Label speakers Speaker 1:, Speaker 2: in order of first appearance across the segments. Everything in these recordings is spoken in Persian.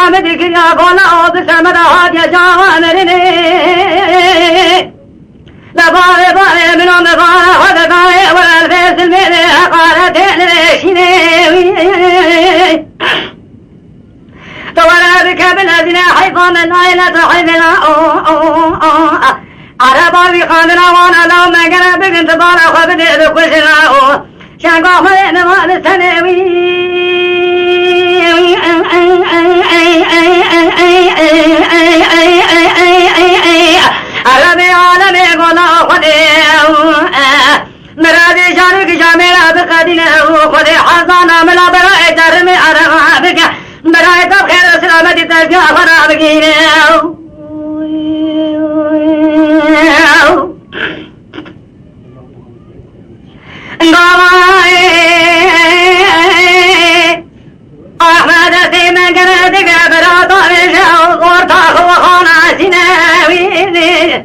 Speaker 1: آمد که یا بالا آب سمر هاد یا جوان رنه لباره باره منو مباره خود باره والفیس المره حقارت نرشینه تولا بك بالأذن حيفا من عيلة حيفنا عربا بقادنا وانا لو ما قنا بقنت بارا خبدي بكسنا شاقا خلينا ما نستنوي عربي عالمي قولا خدي مرادي شارك جامعنا بقادنا خدي حظانا ملا برائي درمي عربا بك برای تب خیر و سلامتی ترجیح فرا بگیره احمد سی من کنه دیگه برا دارش غورتا خوانا سینوی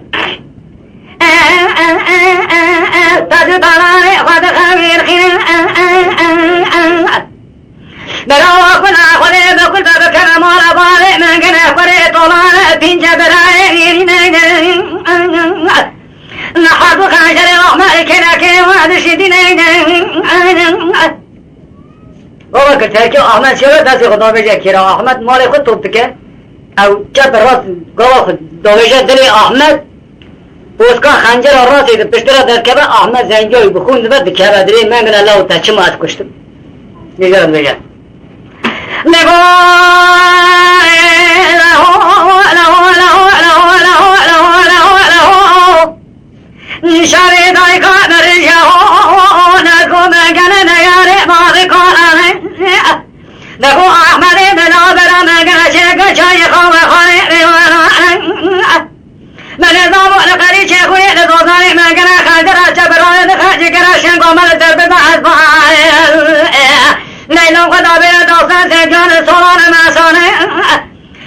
Speaker 1: تجو تلانه خود خمیر خیره برا خلا خلی بکل بکر مالا باله من کنه خلی طولانه پینچه برای گیرینه نحب خانجر احمد کنه که وادشی دینه بابا کتر که احمد شده دست خدا بجه کرا احمد مال خود توب که او چه براست گوه خود دوشه دل احمد उसका खंजर और रात इधर पिछड़ा दर के बाद अहमद जाएंगे और बुखून दबा दिखा रहा दे मैं गला लाऊं ताच मात कुछ तो ये जरा मेरा देखो निशारे दाई का दरिया हो ना को मैं गने न यारे बात कोना है देखो अहमद बिना बिना मैं गने शेख चाय खावे खाए रेवाना मैंने दामो लकड़ी चेखुए ने दोदाने मैं गना खाजरा चबराने ने खाजे करा शंको मल दरबदा असबाए नैनों को दाबे दोस्तां से जान सोलाने मासोने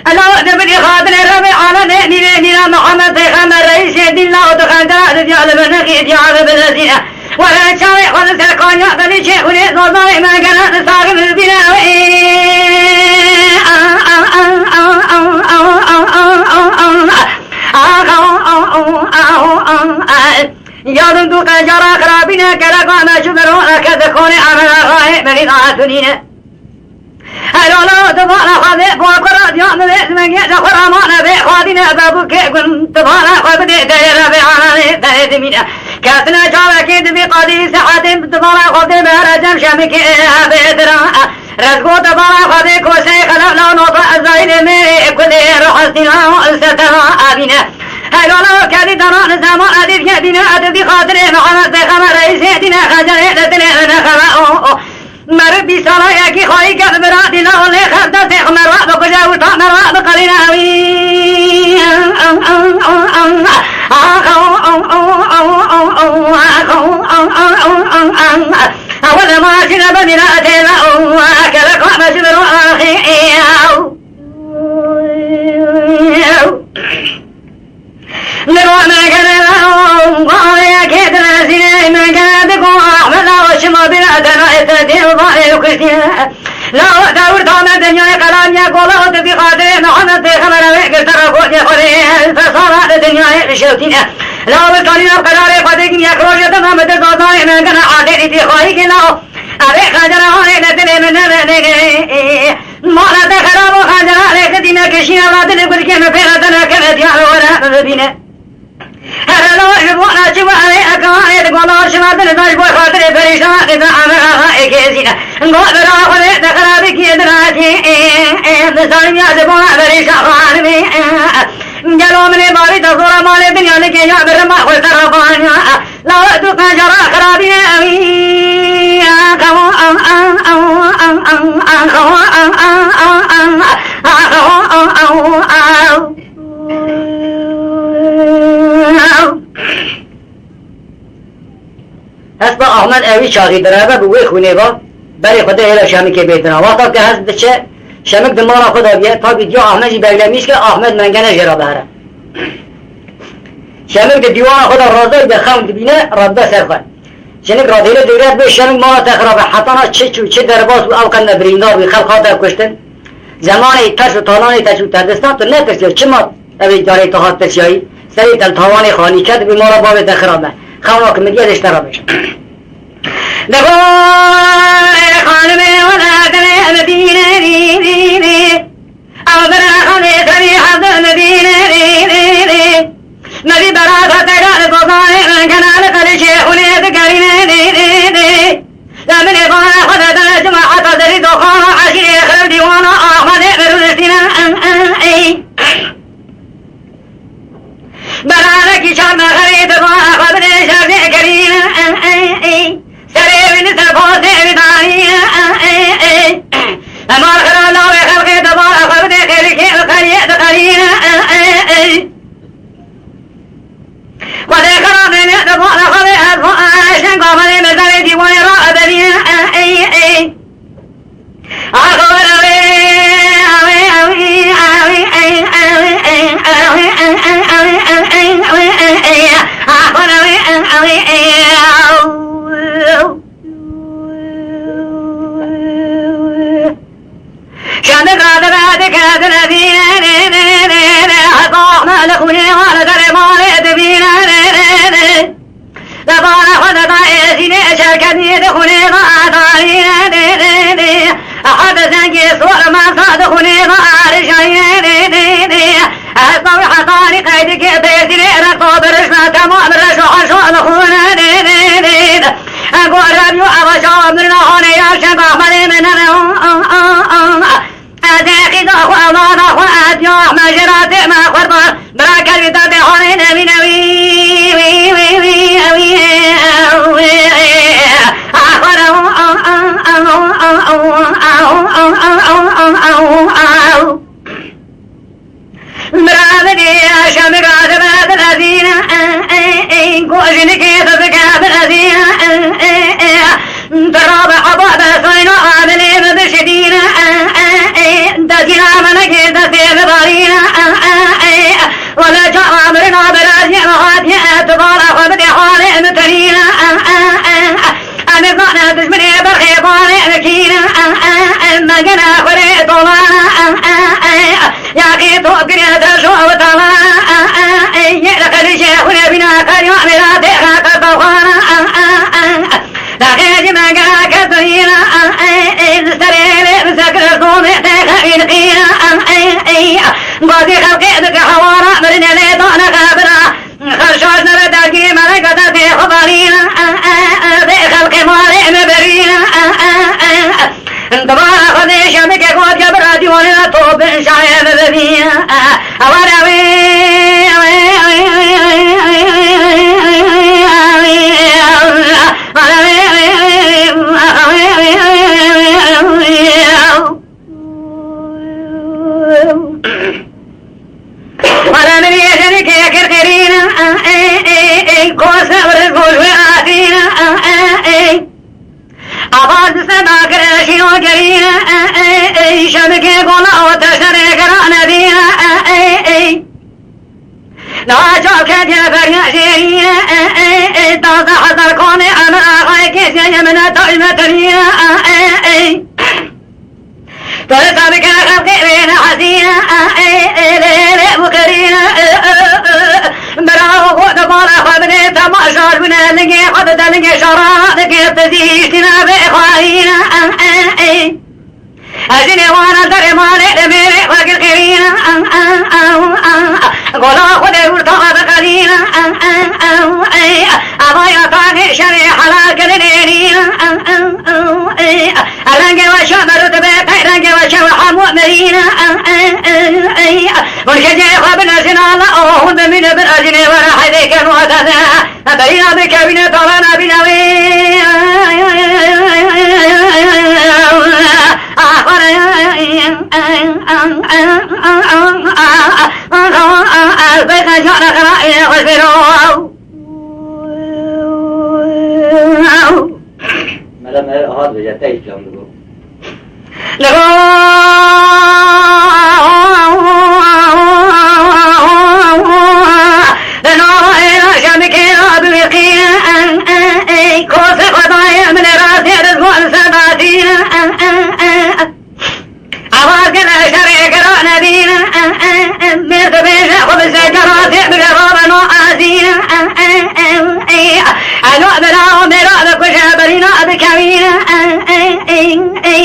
Speaker 1: अल्लाह ने बड़ी खादने रबे आला ने नीरे नीरा मोहम्मद से खमर रईस दिल्ला और खाजरा दियाल बने की दियाल बने वला चाहे खुद से कोन्या बनी चेखुए दोदाने मैं गना सागन बिना यादों तो कजरा खराबी ने करा काम शुरू रखे देखोने आना है मेरी बात सुनिए हेलो लो तुम्हारा खादे बोकरा ध्यान दे मैं ये जखरा माना बे खादी ने बाबू के गुन तुम्हारा खब दे दे रबे आना दे दे मीना कहतना चाहे कि तुम कादी से हादिम तुम्हारा खादे मेरा जम शाम के बेदरा रसगो तुम्हारा खादे को से खला लो नो अज़ाइल में खुदे रहसिना सतरा आबिना हेलो लो कदी दरान زمان ادی دینا ادی خاطر محمد خبر رئیس دینا خجر دتنا انا خبا مر بی سالا یکی خواهی کرد برا دینا ولی خدا سے مروا بکجا اٹھا مروا بقلینا وی اول ما شنب بنا تیلا اکل قام شبرو آخی نروا ما كان لهم قاضي أكيد ناسين ما كان بكم أحمد وشما بنا تنائت وضعي وكشتنا لا دور دام الدنيا كلام يقول في خاطر محمد خبر بك تركوا يخلي فصارت الدنيا شوتنا لا بكلنا قرار قدك يخرج تمام الزوجين ما كان عادي في خايك لا أبي خجر على نتن من نبني ما لا تخرب خجر على كدينا كشينا لا تنقل كم فينا كم ديار ولا بينا هلا يبغى شوالي أكاي تقول شمال تنتاج بخاطر فريشان إذا عملها إكيزينا نقول براخلي تخربي كيدراجي نسالم يا زبون فريشان خانمي جلو من باري تصور مال الدنيا لكي يعبر ما خلت رفانيا لو تبقى جرى خرابي اسبا احمد اوی شاقی درابه بوی خونه با بری خدا هلا شامی که بیتنا وقتا که هست دچه شمک دمارا خدا بیه تا بیدیو احمدی بگلمیش که احمد منگنه جرا بهره شمک دیوان خدا رازای بخوند بینه ربه سرخواه شنک رادیل دیگرد به شمک مارا تخرابه حتانا چه درباس او کن نبریندار بی خلقاتا کشتن زمانی تش و تانانی تش و تردستان تو نترسی چه ما اوی داره تو هات ترسیایی سری تل تاوانی خانی کد بی مارا باب تخرابه خوانا که مگیه دشترا بشه دقو خانمه و دادنه مدینه ری ری ری او برا خانه سری حضر مدینه ری ری ری نبی برا تگان بزانه من کنال قلشه خونه دکرینه ری ری ری لمن بارا خدا دل جماعت دری دخانا عشیر خرب دیوانا احمد برونستینا برانکی شام خرید با خبر شرد کرینا سری من سرپاس بدانینا امار خرالا و خلق دبار خبر خلق الخریت قرینا خود خرام من دبار خبر ازفاشن قامل مزار دیوان را ادنینا آخر شان قادر كاد نبينا حقنا لخوني وانا درمان دبينا لبارا خد طائسين شركتني دخوني غاطارينا أحد زنجي صور ما صادخوني غارشين أصبح حطاني قيدك بيتني رقب رشنا تمام رشوح شوال خونا أقول ربيو أبشا من هوني يا شباب ملي من أزاقي دخو أولا دخو أديوح مجرات ما خرطا براك البتا بحوني نبي نبي مرادي عشان مراد بعد الذين كوجن كيف بكاب الذين تراب حباب صين عاملين بشدين دجنا من كيد في بارين ولا جاء امرنا براجع غادي اعتبار خبد حال مترين أنا ضعنا تجمني برخي طالع مكينا ما قنا خريط طولا يا أخي توقني تشوى وطلا يألق الشيخ ونبينا كان يعمل تيخا كالطوخانا لكن ما قنا كالطرينا السرير بسكر الصوم تيخا يلقينا قاضي خلقي ذك حوارا مرنا ليطانا خابرا خرشاشنا بداكي ملكة تيخ ضرينا بخلق مالي مبرينا انتباه خذي شمك قد جبرا ديوانا طوب شايب ببينا أوراوي ولا من يشرك يكرقرين كوسا ورزقوش وآتينا أباد سبا كراشي وكرينا شبك قولا وتشرك رانا بينا لا شوكة جبر يشيرينا تازا حضر كوني أنا أخيك يمنا طيمة رينا تلتا بك خلقي بين حسينا ليلة مكرينا براو خود بالا خبني تماشار بنا لنجي خود دلنجي شرادك تزيشتنا بإخوائينا أجني وانا درماني لميري خلق الخيرينا قولا خود ورطا بقلينا أبايا طاني شري حلاك لنينينا أرنجي وشامر تبقى أرنجي وشامر حمو مرينا والكجي خبنا سنالا أوه بمن بالأجني ورحي ذيك الوطن أبرينا بكبنا طلنا بنوي البيت شعر قرائي والفرو
Speaker 2: ملام هاد بجاتا إسلام لغو
Speaker 1: عواقب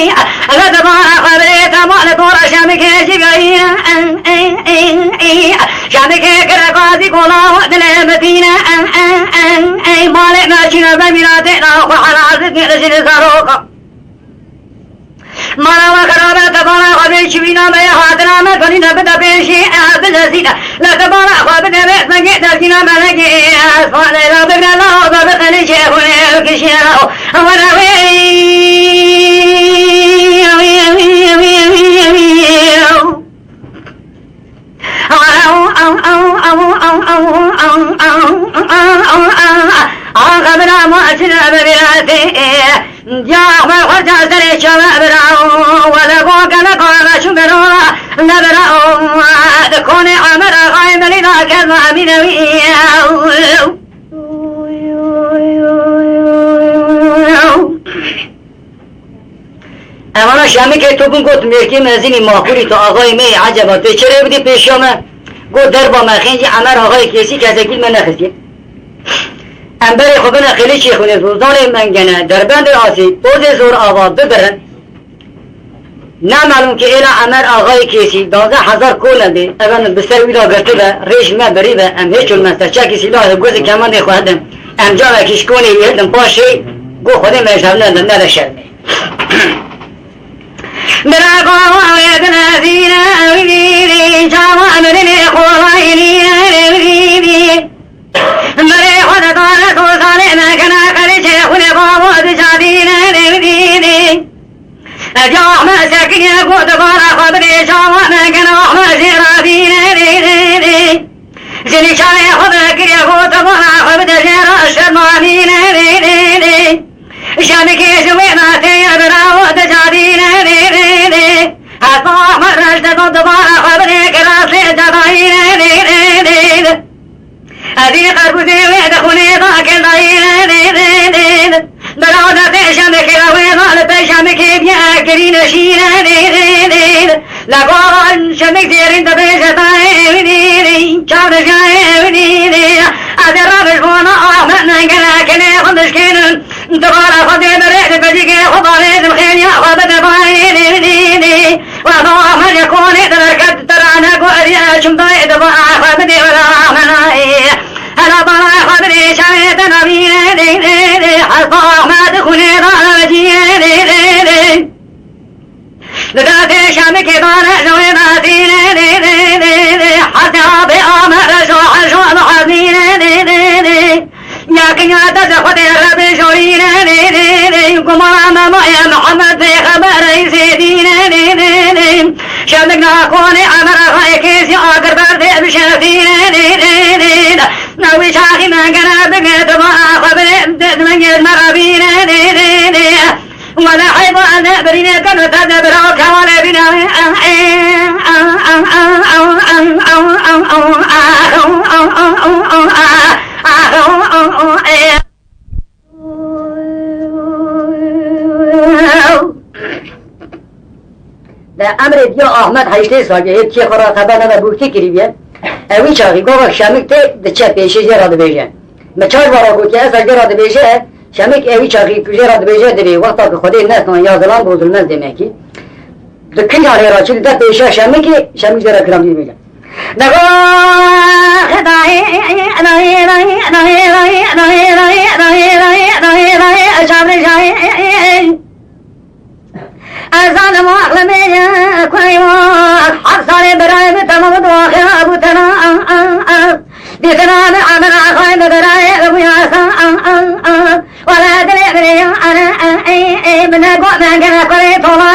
Speaker 1: لا تبارا خبرت مال كورا شامك جيغايا شامك كرقاتي كولا ودل مدينة مالك ماشينا بميناتنا وحلازت نرسل زاروكا مالا وكرابة تبارا خبرت شبينا بيا خاطنا مدفنين بدا بيشي بزازينا لا تبارا خبرت بيتنا قدرتنا ملكي أسفل لا بقنا الله ببقني شيخوني الكشيرا ونوي قبل مؤسنا ببلاتي جاء من خرجة سري شباب ولا قوك لقوم شكرا نبرا تكوني عمر غايم لذا كذا منوي امانا شامی که تو بون گفت مرکی مزینی ماخوری تو آقای می عجبا تو چرا بودی پیشامه گفت در با مخینجی عمر آقای کسی کسکیل من نخستی انبری خوبن خیلی چی خونه روزان منگنه در بند آسی اوز زور آواز ببرن نه معلوم که ایلا عمر آقای کسی 12,000 کول نده اگر بسر ویلا گرته به ریش ما بری به ام هیچ المستر چاکی سیلاه گوز کمان دی خواهدم ام جا و کشکونی یهدم پاشی گو خودم مشهر ندم ندشد براقو ويدنا فينا ويدي جاوا أمرني خواليني ويدي مري خد قالت وصالي ما كان قري شيخ لقوم بجادينا ويدي جاوا ما سكن يقود بارا خبري جاوا ما كان أحمى زرافينا ويدي زلي شاي خبرك يقود بارا خبري جرا الشرمانينا ويدي شامك يسوي ما تيبراو تجادينا ويدي أصبح مرشد ضبارا خبري كراسي جباينا ويدي هذه قربتي ويدخلي ضاك الضينا بلعودة شامك ويضال بشامك بيأكلين شينا لقوان شامك تيرين تبيشتاي ويدي شامك شاي ويدي أدرب الفونا أحمد نقلا كني خندش كينن تبارا خدي بريد بجيك خضالي دمخين يا خبت بايني ويدي وضع من يكون دركت ترانا قواريا شمضاي دبا خبتي ولا مناي أنا برا خبري شايت نبيني حصا ما تكوني ضال وجيني لذاتي شامك ضال زوي باتيني حتى بأمر شوح شوح محبيني لكن تدخل ربي شوريني قمام يا محمد في خبر سيديني شمكنا كوني أمر خيكيس يأكر برد بشرفيني نوي شاخي ما كان بقيت ما خبر من المرابين ولا حيب أن برينا كانوا تدبروا كوالا بنا در امر دیا احمد هشته ساگه هیچ چی خورا خبر نبر بوکتی کری بیه اوی چاقی گوه شمک ته ده چه پیشه جه را ده بیشه مچار بارا گو که اصلا جه را ده بیشه شمک اوی چاقی کجه را ده بیشه ده وقتا که خودی نستان یا ظلام بو ظلمت ده مکی ده کنی آره را چی ده پیشه شمک جه را کرام دی بیشه نگو خدای أزال معلمي كويوك حصل براي بتمام دواخل أبو تنا ديتنا بعمل عخاي براي أبو ياسا ولا أدري بري أنا من أقوى من كان كوري طولا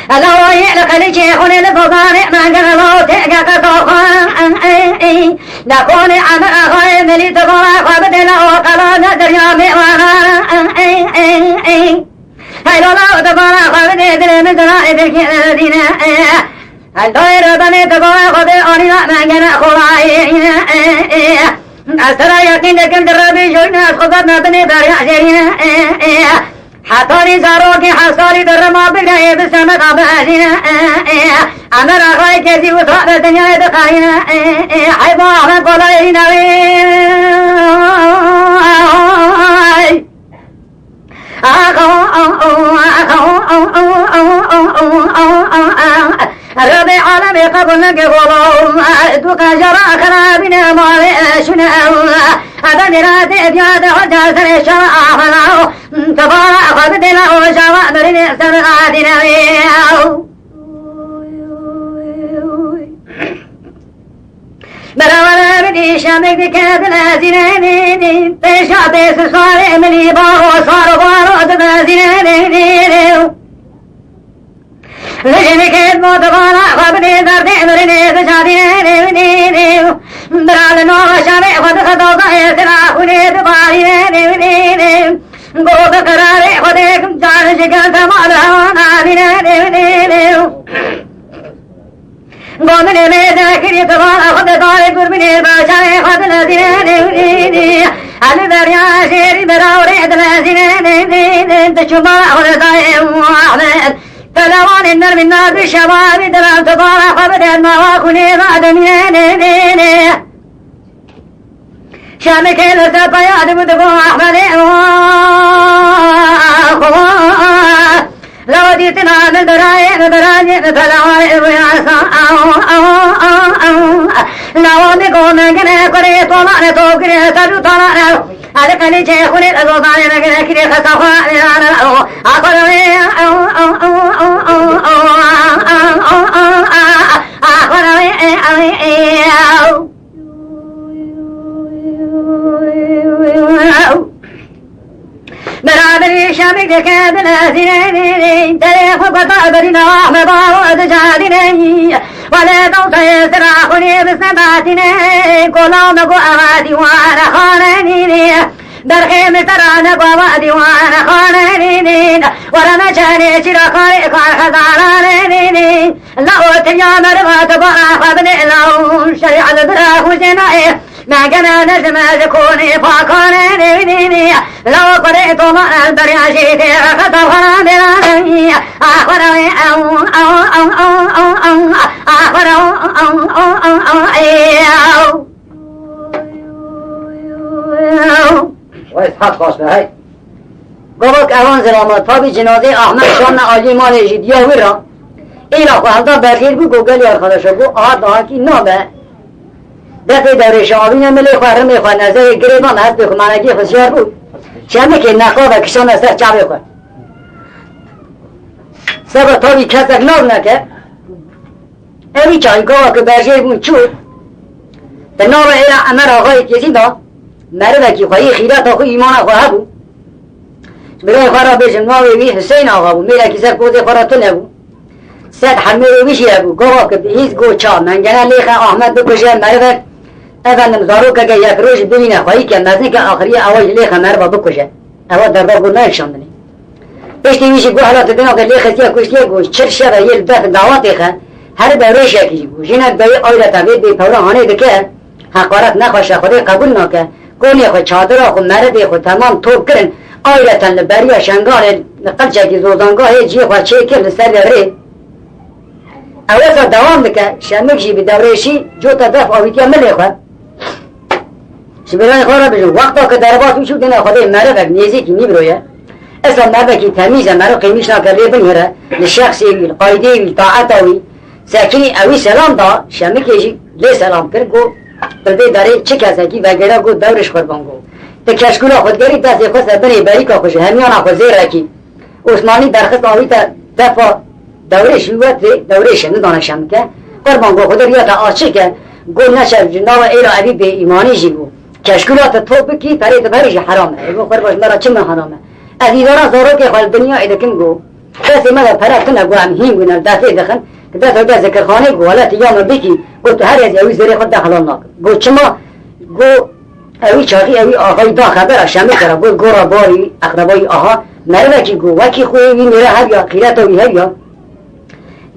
Speaker 1: لو يعلق لشيخوني لفضاري من كان لو تيجا كتوخا نكوني عمل عخاي ملي تبارا خبدنا وقلا ندر يامي وانا هاي لولا تبارا خبدي دل من دلائي بالكيدين الدائر بني تبارا خبدي أولينا من كان خلاي أسترى يقين لكم دربي شوينا أسخطتنا بني باري عشرين حطاني زاروكي حصاري درما بقاي بسمت عباسين أمر أخوي كذي وصحبة دنيا دقاين حيبا أحمد قولينا رب عالم قبلك غلوم دوك جرى خرابنا مالشنا أبدرات إبياد حجاز الشرع فلاو تفارع خبدنا وشواء درين سرعاتنا براولا بدي شامك بكاد الازينين تشعب سصار مني باو صار بارو دبازينين لجنك الموت بالا خبني درد مرني تشادين برال نو شامي خد خدوضا يسرا خوني دبارين قوب قراري خديكم جار شكل تمالا نادين قومني مذاكري تبارا خد داري قربني باشاي خد الذين على دريا شيري براوري الذين تشبا خد دايم واحد فلوان النار من نار الشباب درام تبارا خبد المواكني بعد منين شامك الزبايا دمدقو احمد لو ديتنا من دراجة فلوان وياسا لو نقو نقنا قري طلعنا توقنا تجو طلعنا على قلي شيخوني الأزوطاني نقنا كري خطفاني أنا أقرأي برابر شامك دكاد الأسنين تاريخ قطابرنا أحمد وأدجادني ولا توت يسرعوني بسنباتني كلهم نقو أغادي وأنا خانني درخي مترانا قوادي وأنا خانني ورنا شاني شرقاري قار خزارانني لو تنيا مرمى تبقى خبني لو شريع البراخ وجنائي ما كان نجم تكوني فاكرني لو قرأت ما البري عشيتي خطب خرامي أخبرني
Speaker 2: وإسحاق خاصة هاي
Speaker 1: قبلك أهون زلامات طابي جنازي أحمد شان عاجي مالي جديا ورا إلا خالدا بخير بو قوغل يار خداشا بو آه کی نامه دفع دوره شعبین ملی خواه رمی خواه نظر گریبان هست بخو مانگی خسیار بود چمه که نخواه و کشان سر چاوی خواه سبا تابی کسک ناب نکه اوی چایگاه که برجه بون چود به نام ایرا امر آقای کسی دا مرد که خواهی خیرات آخو ایمان خواه بود برای خواه را بشم ناوی وی حسین آقا بود میره که سر کوزه خواه را تو نبود سد حرمه رو بیشیه بود گواه که به هیچ گو چا منگنه لیخ احمد بکشه مرد افندم زارو که یک روز ببینه خواهی که مزنی که آخری آواز لیخ مرد بکشه اوا دربا گو نایکشاندنی پشتی میشه گو حالات دینا که لیخ سیه کشتیه گو چر شبه یه دفت دعواتی خوا هر بروش یکی گو جینک بایی آیلتا بید بی پورا هانه دکه حقارت نخواشه خودی قبول نکه گونی خود چادر خود مرد خود تمام توب کرن آیلتا لبریا شنگار نقلچه که زوزانگاه جی خود چه کرد سر بغری اوسا دوام دکه شمک جی به دورشی جو تا دف آویتیا ملی خود شبیران خواه را بجن وقتا که درباس میشو دینا خودی مرد نیزی که نیبرویه اصلا مرد که تمیزه مرد قیمیش نکرده بنگره لشخصی وی القایده وی طاعتا ساکنی اوی سلام دا شمکی جی لی سلام کرد گو بلده داره چه کسا کی وگره گو دورش خوربان گو تا کشکولا خودگری دست خواست بنی بری که خوشه همیان خود زیر رکی عثمانی درخست آوی تا دفع دورش ویوت دورش ندانه شمکه قربان گو خود ریا تا آچه که گو نشر جناب ایرا عبی به ایمانی جی گو کشکولات تو بکی پرید برش حرامه گو قرباش مرا چه من حرامه از ایدارا زارو که خال دنیا ایدکن گو کسی مدر پرد کنه گو هم هیم گو دفعه دخن که دست دا ذکر خانه گو حالت یام بکی گو تو هر از اوی زیر خود دخلال ناکن گو چما گو اوی چاقی اوی آقای دا خبر شمه کرا گو گورا باری اقربای آها مروکی گو وکی خوی میره هر یا خیرت وی هر یا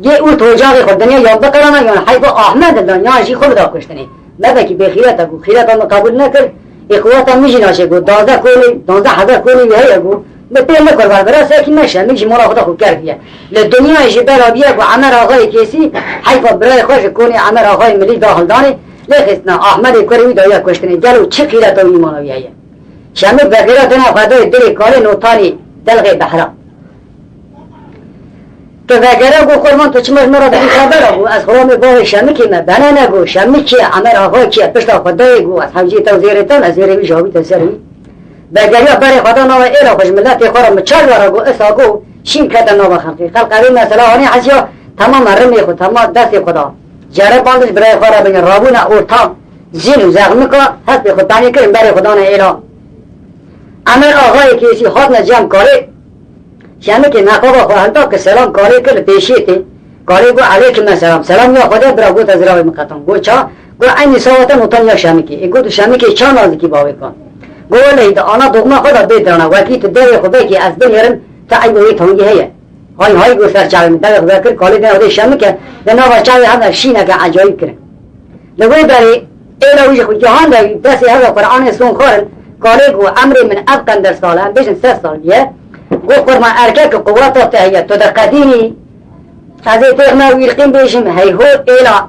Speaker 1: یه او توجاقی خود دنیا یا بقرانه یا حیب احمد دنیا جی خود دا کشتنی مدکی به خیرت گو خیرت هم قبول نکرد اخوات هم میجی ناشه گو 12,000 کولی بیه گو بپیل نکر بربرا ساکن نشه میجی مرا خدا خود کردیه لدنیا جی برا بیه گو عمر آقای کسی حیب برای خوش کنی عمر آقای ملی داخل دانه لیخستنا احمد کروی دایا کشتنی گلو چه خیرت و ایمان بیه شمید به خیرت نه خدای دل کاری نوتانی دلغي بحرا تذكره گو قربان تو چمش مرا به خبر گو از خرام باه شمی که بنا نگو شمی که امر آقا که پشت خدای گو از حوجی تو زیرتان از زیری جوابی تسری بگریا برای خدا نو ایرا خوش ملت خورم چال ورا گو اساگو شین کدن نو خلقی خلق قوی مثلا هانی حسیا تمام رمی خود تمام دست خدا جره باندش برای خورا بگن رابونا اورتا زین و زغم که هست به خود تانی کریم برای خدا نو ایرا امر آقای کسی خود نجام کاره شمی که نقابه خواهنده که سلام کاری کرد پیشیتی کاری گو علیکم السلام سلام یا خدا برا گو تزراوی مقطم گو چا گو این ساعت مطمئن یا شمی که گو تو شمی که چا نازکی باوی کن گو ولی آنا دغمه خدا بیدرانه وکی تو دوی خوبه که از بگیرم تا ای بوی تونگی هیه های گو سر چاوی دوی خوبه کرد کالی دنه وده شمی که دنه و چاوی هم شینه که عجایب کرد لگوی بری ایلا ویجه خود جهان دوی دستی هذا قرآن سون خورن کاری گو امری من ابقن در ساله هم بیشن 3 سال بیه گو قرما ارکک قوات تهیه تو در قدینی از تغنا ویلقین بیشم هیهو ایلا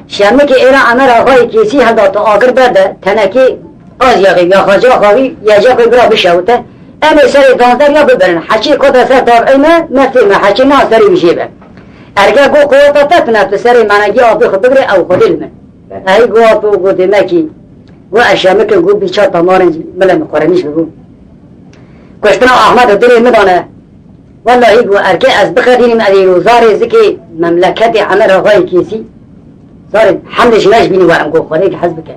Speaker 1: شمی که ایلا امر آقای کسی هدا تو آگر برده تنکی آز یاقی یا خاجه خواهی یا جا کوی برا بشوته امی سری دانتر یا ببرن حچی کتا سر تابعیمه مفتیمه حچی نا سری بشیبه ارکک گو قوات تتنه تو سری منگی آبی خود بگره او خودی لمن ای گو آبی گو دیمکی گو اشمی که گو بیچار تمارنج ملم قرنیش بگو کشتنا احمد دلی مدانه والله گو ارکه از بخدینیم ادی روزار زکی مملکت عمر آقای کیسی زار حملش نجبینی و ام گو خواهی که حزب که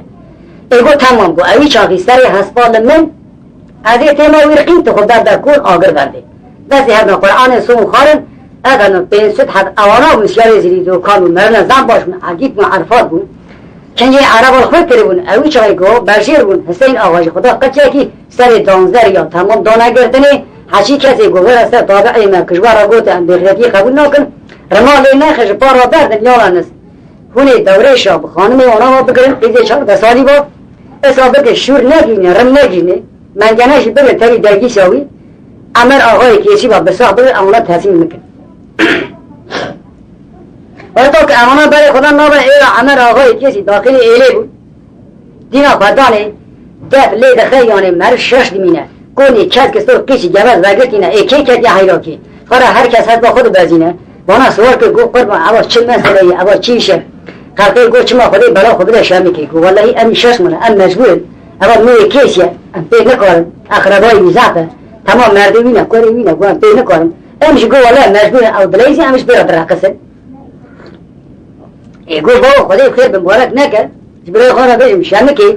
Speaker 1: ای گو تمام گو اوی چاقی سری حسبال من از ای تیما ویرقیم تو خود در کون آگر برده دستی هدنا قرآن سون خارن اگر بینسد حد اوانا و مسیاری زیری دو کانو مرنا زن باش من عقیب من عرفات بون کنجی عرب الخوی کری بون اوی چاقی گو برشیر بون حسین آقای خدا قچه کی سری دانزر یا تمام دانه گردنی حشی کسی گو ور سر تابعی من کشوارا گوته ام بخیتی قبول نکن رمالی نخش پارا بردن یالا نست هونی دوره شاب خانمی اونا بگرن قیزه 14 سالی با اصابه که شور نگینه رم نگینه منگنش بگه تری درگی شاوی امر آقای کیسی با بساق بگه اونا تحسین میکن ولی تو که اونا برای خدا نابه ایرا امر آقای کیسی داخلی ایلی بود دینا خدانه دف لید خیانه مر شش دمینه کنی کس که سر کسی جواز وگرتینه ایکی کت یا حیراکی خورا هر کس هست با خود بزینه بانا سوار که گو قربان عواز چه مسئله ای عواز چیشه خلقه گو چما خودی بلا خود بلا شامی که گو والله امی شش منه ام مجبور عواز نوی کیسیه ام پی نکارم اخرابای ویزاقه تمام مرده وینه کوری وینه گو ام پی نکارم امش گو والله مجبور او دلیزی امش برادر قصد ای گو با خودی خیر بمبارک نکرد جبرای خانه بیم شامی که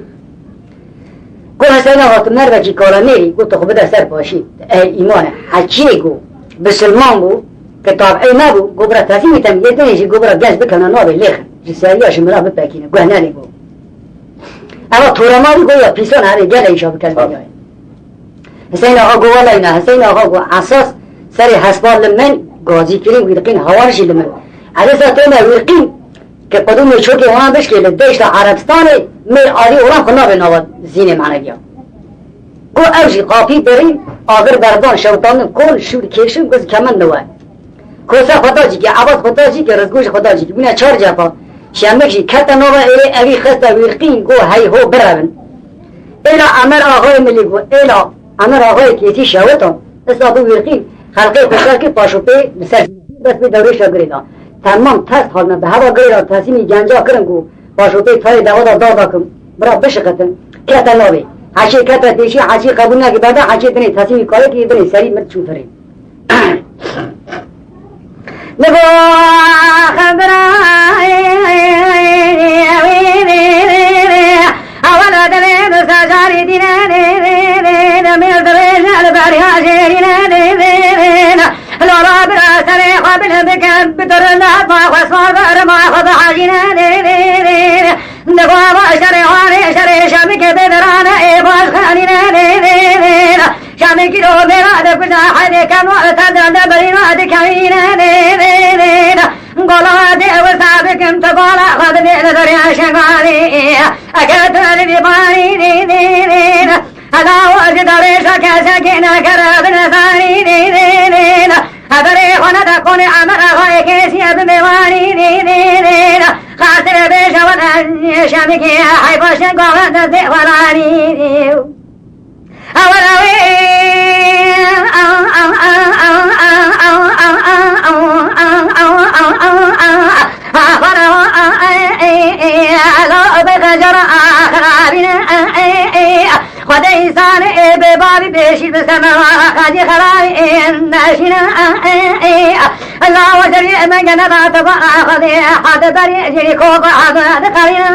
Speaker 1: گو حسین آقا تو نر بچی کارا میری گو تو خوب در سر پاشی ایمانه حچی گو بسلمان بو که طابعی نبو گو برا تصمیتم یه دنیشی گو برا گز بکنه نابه لیخن جسریاش مرا بپکینه گوه نلی گو اما تورماری گو یا پیسان هره گل ایشا بکن بیای حسین آقا گو والا اینا حسین آقا گو اساس سری حسبال من گازی کریم ویرقین هوارشی لمن علیسا تیمه ویرقین که قدوم چوکی اونا بشکل دیشت عربستان میل آدی اونا خنا به نواد زینه معنی گیا گو اوشی قاپی بریم آگر بردان شوطان کل شور کشم گوز کمن نواد کوسا خدا جی که عباد خدا جی که رزگوش خدا جی که بینه 4 جفا شمکشی کتا نواد ایلی اوی خسته ویرقین گو هی هو برون ایلا امر آقای ملی گو ایلا امر آقای کیسی شوطان اصابو ویرقین خلقه خوشتر که پاشو پی بسر بس بی دوری شگریدان تمام تست حال من به هوا گریرا تصمیمی گنجا کرن گو پاشو پی تای دوادا دادا کن برا بشقتن کتا نوی حشی کتا دیشی حشی قبول نکی بعدا حشی دنی تصمیمی کاره که دنی سری مرد چون فرین نگو خبرای اولا دلی دستاجاری دینه میل دلیل باری هاشیرینه لولا برا سری خوابل بکن بدر لحظ ما خسمار بر ما خود حاجینه نگو با شری حالی شری شمی که بدرانه ای باز خانینه شمی که رو میراد کجا حدی کن و تدرد بریناد کمینه گولا دیو سابقم تو گولا خود بید دریا شگاری اگر تو لی بانی هلا وجه دارش کسکنه کرد نزانی ادری خونه دکونه امر آقای کسی از میوانی خاطر بشود شمی که حی باشن گوهد دیوارانی اولاوی لا بخجر آخرابنا خود انسان به بابی پیشید بسما خاجی خرابی ناشینا الله وجری من جنبا تبا خودی حد بری جری کوب حد قرینا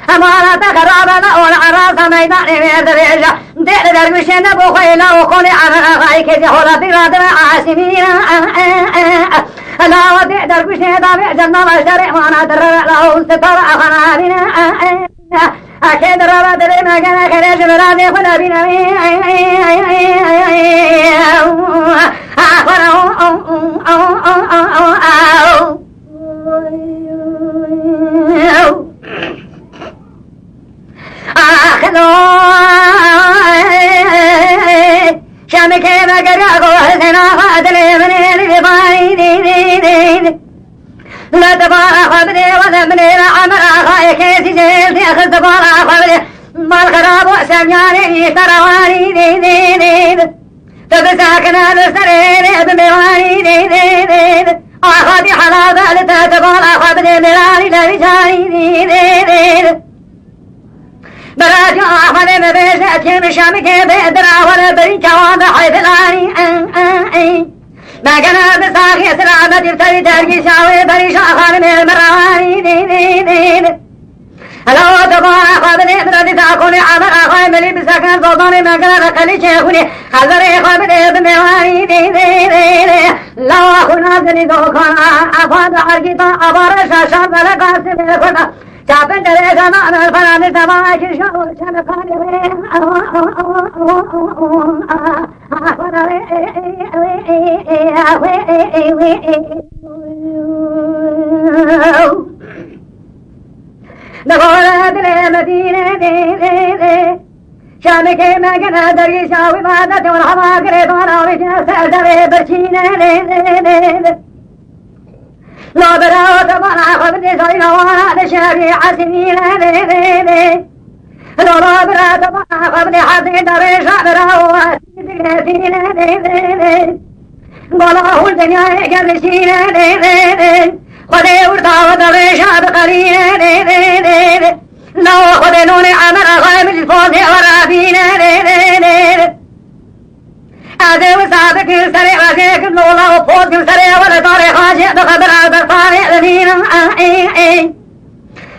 Speaker 1: امانت خرابنا اول عراس میدان میردریجا دل درگوشن بو خیلا و خونی عمر خواهی که جهولتی رادم عاصمین الله ودی درگوشن دابی جنب اشتر امانت رلو ستر اخنابین اکید رابا دلی مگن خیرش برادی خدا بینمی شام کے مگر کو حسنا فاضل من الباين لا تبارا خبري وذنبني عمر خايك سجل في اخذ تبارا خبري ما الخراب وسمياني ترواني تبساكنا السرير بمواني اخذي حلابة لتتبارا خبري ملاني لرجاني براجع أحمد مبيشة مشامك بإدرا ولا بريكا واضح حيثلاني ما كان بساقي سلامة تبتري ترقي شاوي بريشا خالم المرواني لو تبارا خابني بردي تاكوني عمر أخوي ملي بساكن سلطاني ما كان رقلي شيخوني حذري خابني بمواني لو أخونا زني دوخانا أفاد عرقيتا أبار شاشا بلقاسي بلقوتا شابن ترى زمان الفران سما كشوا شنقاني نقول بالمدينة شامك ما كان دري شاوي ما دتون حماقري بانا وجه سردري برشينة لا براو تبارا خبني صينا وانا شابي عسنين لا برا تبارا خبني حسين دريشا براو سيدين قالوا الدنيا قبلشين خذي ورطا ودريشا بقليل لو خذي نوني عمر خيم الفوز ورابين هذا وسابك السريع وزيك النولا وفوق السريع والطاري خاشع بخبر البرطاري الذين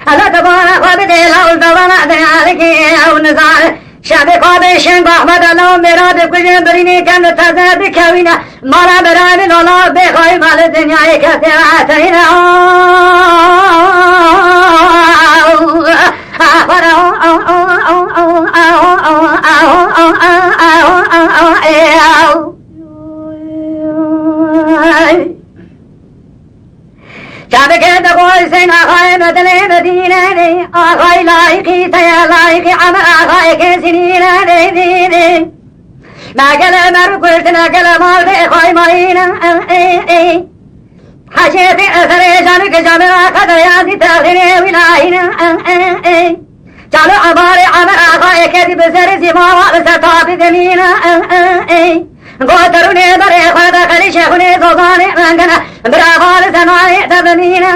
Speaker 1: هذا تبارك وبدي لو الدوانا ديالك او النزار شابك وبيشن بأحمد الله مراد بكجن بريني كان تزاد بكوينة مرا براني لولا بخوي مال الدنيا كثيراتين شابك تقول سين أخاي مدني مدينة أخاي لايقي سيا لايقي عمر أخاي سنين ما قال مرقلت ما قال مال بأخاي مالينا حشيت أثري جانك جمرا قدر يازي تغني ولاينا جالو عباري عمر أخاي كذب سرسي ما وابسطا بزمينا قدروني بري خدا خلي شيخوني صوصاني مانقنا برافال سماعي تبنينا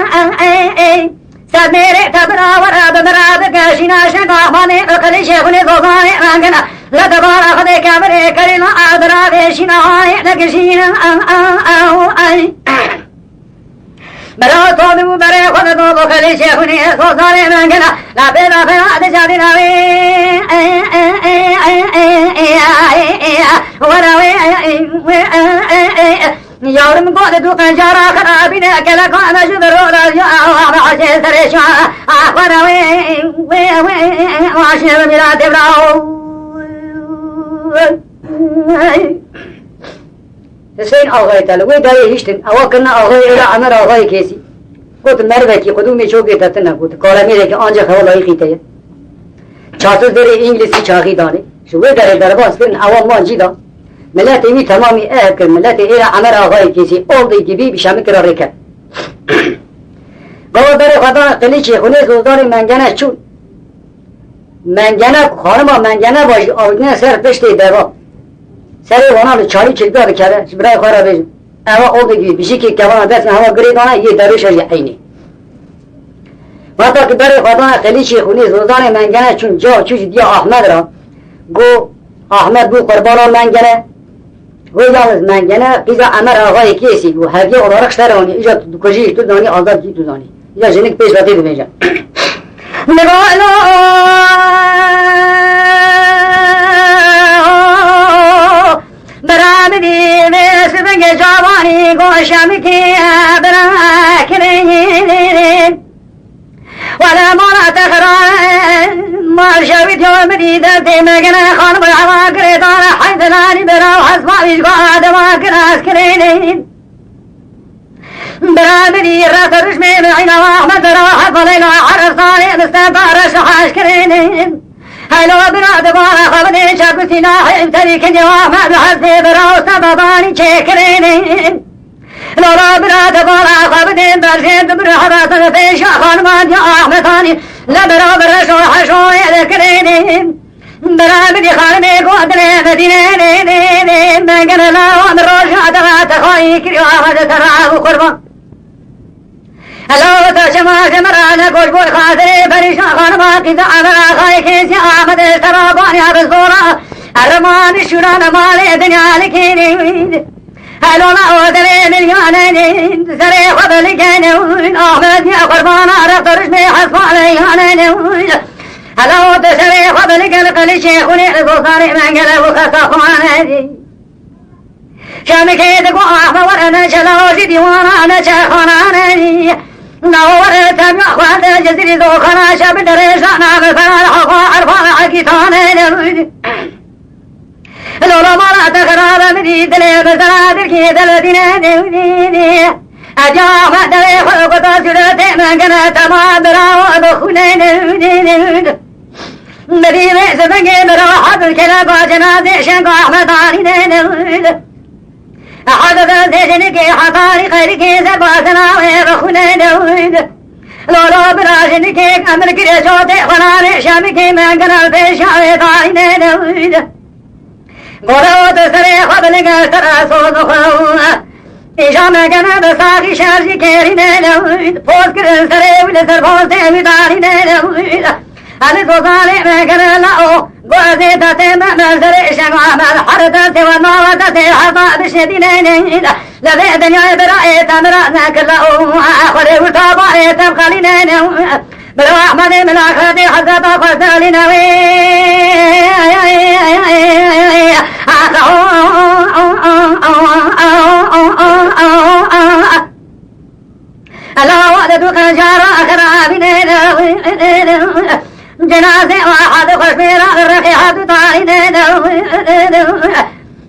Speaker 1: سميري تبرا ورا بمرا بكاشينا شنطاحماني خلي شيخوني صوصاني مانقنا لا تبارا خدي كامري كرينا عدرا بيشينا هاي نكشينا برا صوبي بري خدا دوبو خلي شيخوني صوصاني مانقنا لا بينا فينا دشادنا يوم قد دوقن جارا خرابنا كلا كان شذرو راجع وعشي سريشا أخبر وعشي بميلاد براو تسين أغاية تلوي داي هشتن أوكنا أغاية إلى عمر أغاية كيسي قلت مربكي قدومي شوقي تتنا قلت كلامي لك أنجا خوالا يقيتيا چاسوز داری انگلیسی چاقی داره شوی داره درباس کن عوام ما جیدا ملت ایمی تمامی اهب کن ملت ایرا عمر آقای کسی اولدی گیبی بشامی کرا ریکن گوه داره خدا قلیچی خونه زوزدار منگنه چون منگنه خانما منگنه باش آوگنه سر پشتی دربا سر وانا چاری چلگاه بکره برای خواه را بیشن اما اولدی گیبی بشی که کوانا دست هوا گریدانه یه دروش عینی وقتا که برای خدا قلیچی خونی زوزان منگنه چون جا چوش دیا احمد را گو احمد بو قربان منگنه گو یالز منگنه پیزا امر آقای کیسی گو هرگی قرارخش ترانی ایجا تو کجیش تو دانی آزاد کی تو دانی ایجا جنک پیش باتی دو بیجا نگالو برامدی مثل بنگ جوانی گوشم که برا کرین ولا مولا تخران ما شويت يوم بديدة مجنى خانم العواقر طالع حيثناني برا وحسبا بيشقى دما كراس كرينين برا بدي الراس الرشمي بعين واحمد راح فلينا عرف صالح مستنبار شحاش كرينين هاي لو برا دبارا خبني شاكو سيناحي امتري كنجوا ما بحسي برا وسبباني شكرينين لو برا دبارا خبني برشين دبر حراسة في شاخان ما جاء أحمد ثاني لا برا برا شو حشو يذكرينين برا بدي خالمي قوتني مدينين من قنا لا ومن روش عدغا تخوي كريو أحمد ترعاه قربا لو تشما شمرانا كوش بوي خاطري فريشا خان ما كذا عمرا خاي كيسي أحمد تراباني بزورا الرمان الشران مالي دنيا لكيني هلو لا ودري مليانين سري خبل جنون أحمد يا قربان عرفت رشمي حصف عليانين هلو تسري خبل قلقل شيخوني البصاري من قلب خصفاني شامكي دقوا أحمد ورنا شلوشي ديوانا أنا شيخوناني نور تبع أخوات جزيري ذوخنا شاب دريشانا بفرال حقا عرفان عكيتانين لولا مرات خراب مريد لي بزرادر كي دلدنا دوني أجا ما دلي خلق تاسولة من قنا تما براو بخولين مريد سبنجي براحة الكلاب وجنازي شنق أحمد علينا حدث سجنك حطاري خيرك سباسنا وبخولين لولا براشنك أمر كريشوتي خناني شامك من قنا البيشاوي طاينين قولوا تسري خبلك تراسو دخلوا إيشا مكنا بساقي شارجي كيرين لويد فوز كرن سري ولسر فوز تيمي دارين لويد ألي توصالي مكنا لأو قوزي تتيم مزري شمع مالحرة سوى نوة سيحطا بشدين لذي دنيا برائي تمرأنا كلاو أخذي وطابعي تبقلين بلو أحمد من أخذي حزب قسالين ألا وعدتك جار أخرابين جنازة واحد خشمير الرقيحة طارين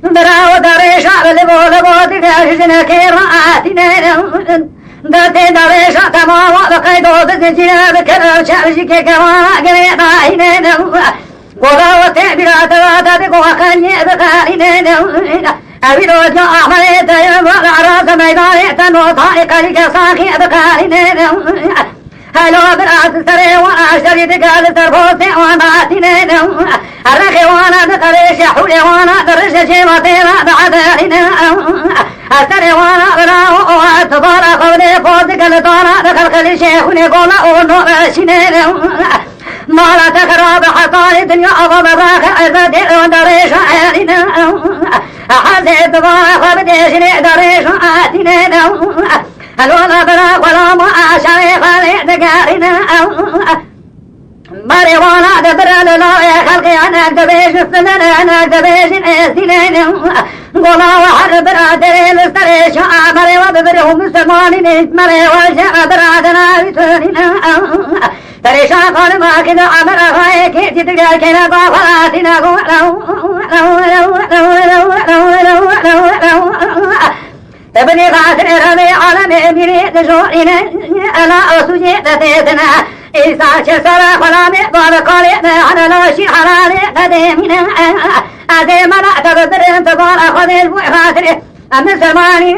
Speaker 1: براو دريشا لبو تكاششنا كيراتين داتي دريشا كما وقيدو تسجينا بكرر شارشك كما قريطاين قولا وتعبيرا تواتاتك وخاني بخارين أبيدو جاء أحمد تيم وغراس ميدان تنو طائق لك صاخي بخارين هلو برات سري واشتري تقال ترفوسي وماتين الرخي وانا تقريش حولي وانا درش شيمتين بعدين أستري وانا براو واتبار قولي فوزك لطانا دخل خلي شيخوني قولا ونوشين ما لا تخرب حطاني دنيا أضم باخ عزتي ودريش عينين حسيت باخ بديشني دريش عاتين الولا براك ولا ما شريخ لدقارنا مريوانا دبر لله خلقي أنا دبيش السنن أنا دبيش السنين قولا وحر برادري لستريش مري وببرهم السمانين مري وشع برادنا بسنين تريشا قال ما كذا عمر غايك تتقال كنا بافراتنا ابني غاسر ربي عالمي بريد شورنا ألا أسجي تتيتنا إيسا شسر خلامي بارقالي على لاشي حلالي قديمنا أديمنا تبدر انتظار أخذ البوء غاسر أم الزماني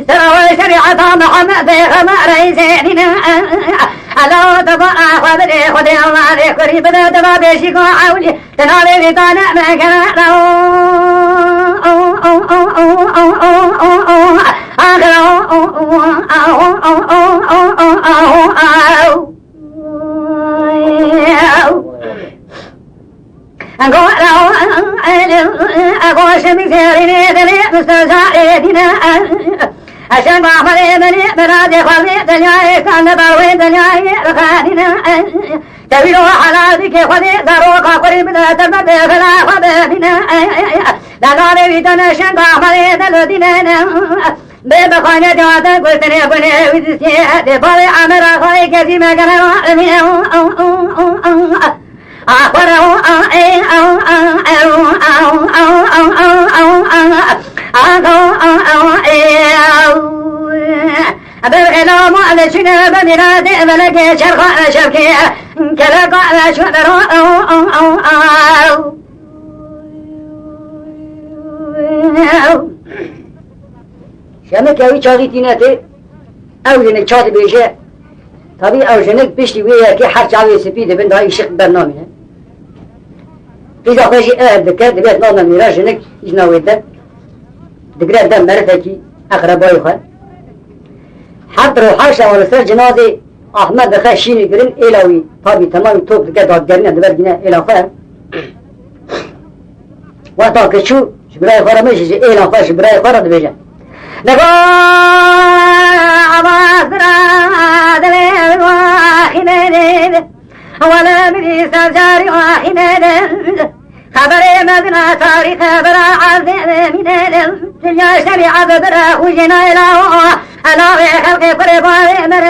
Speaker 1: سروي شريعة محمد خما رئيسيننا ألا تبقى خبري خدي الله قريب تبقى بيشيكو عولي تنالي لطانا مكانا عشان بعمل مني بنادي خلني دنياي كان باوي دنياي رخانينا تبيلو على ذيك خدي دروك قريب لا تبد خلا خدنا لا ناري بيتنا شان بعمل دلودينا بخانة جاتا قلتني بني وزسي دبالي عمر خاي كذي ما كان بالغلام على شنو بمراد ملك شرق شبكي كلا قال شو شمك اوی چاقی تینته او جنک چاقی بیشه طبی او جنک بشتی ویه که هر چاقی سپیده بند های شق برنامه پیزا خوشی دکه دبیت نام میره جنک ایش نویده دگره دم مرفه کی اقربای خواه حد روحاش اول سر جنازه احمد دخه شینی گرین ایلاوی طبی تمام توب دکه دادگرینه دبر گینه ایلا خواه وقتا که چو برای خواه میشه ایلا خواه برای خواه دبیشه نگاه عباس برادر واحده ولا بدي سجاري واحده خبر مدنا تاريخ برا عبد من الدنيا شريعة برا وجنا له أنا خلق قربان من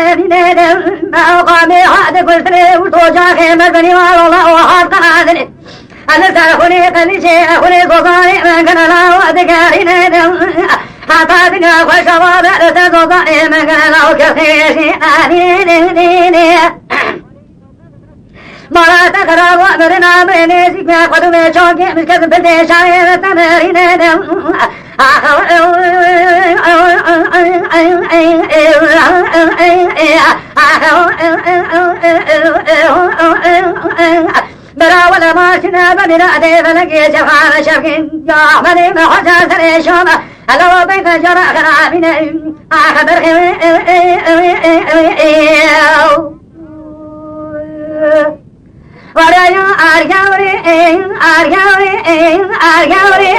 Speaker 1: ما قام هذا كل سنة وتوجه مبني والله وحاط قادر أنا سأخوني كل شيء أخوني صغاري من كان له ذكارين حطاتنا وشباب لتزوضني من كان له كثير مرا تقرب وأمرنا بنيسك ما قدم شوكي مش كذب بالدشاير تمرين برا ولا ماشنا بننا دي فلقي شفان شفكين يا أحمدي ما حجا سري شوما ألو بيت جرى خرابين أخبر ورايا أرجعوري أرجعوري أرجعوري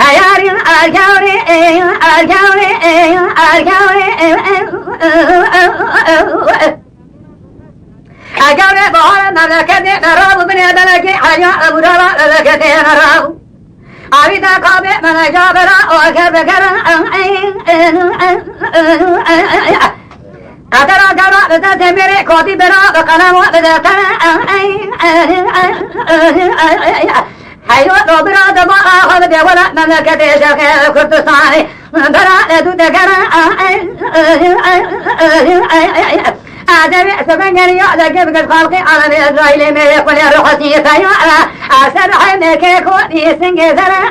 Speaker 1: أياري أرجعوري أرجعوري أرجعوري أرجعوري بحر مملكتي نراب بني ملكي حيا أبو دارا مملكتي نراب أبيدا قابع من جابرا وكبكرا قدرا جرا بذات میره کوتی برا بقلم و بذات حیوان رو برا دبا آخذ دولا مملکت شرق کردستانی برا دو دگرا آدمی سبنگری یادگی بگرد خالقی عالم اسرائیل میره کلی روحسی سیارا اثر حمکه کودی سنگ زرا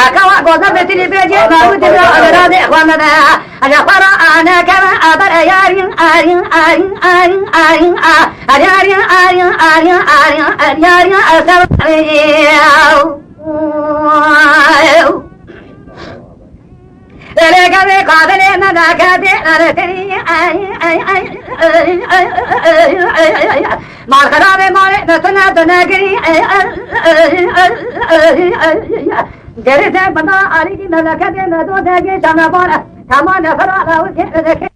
Speaker 1: أكوا قوضة بتلي بيجي ما ودي بلا أبراد إخوان ده أنا قرأ أنا كما أبر أيارين أيارين أيارين أيارين أيارين أيارين أيارين أيارين أيارين أسمع لك بقابل مذاكرة أرتري ما الخراب مالك نتنا تناقري جريت بنا عليك ملكة ندو تاجي شمبارة كمان فرع لو كذا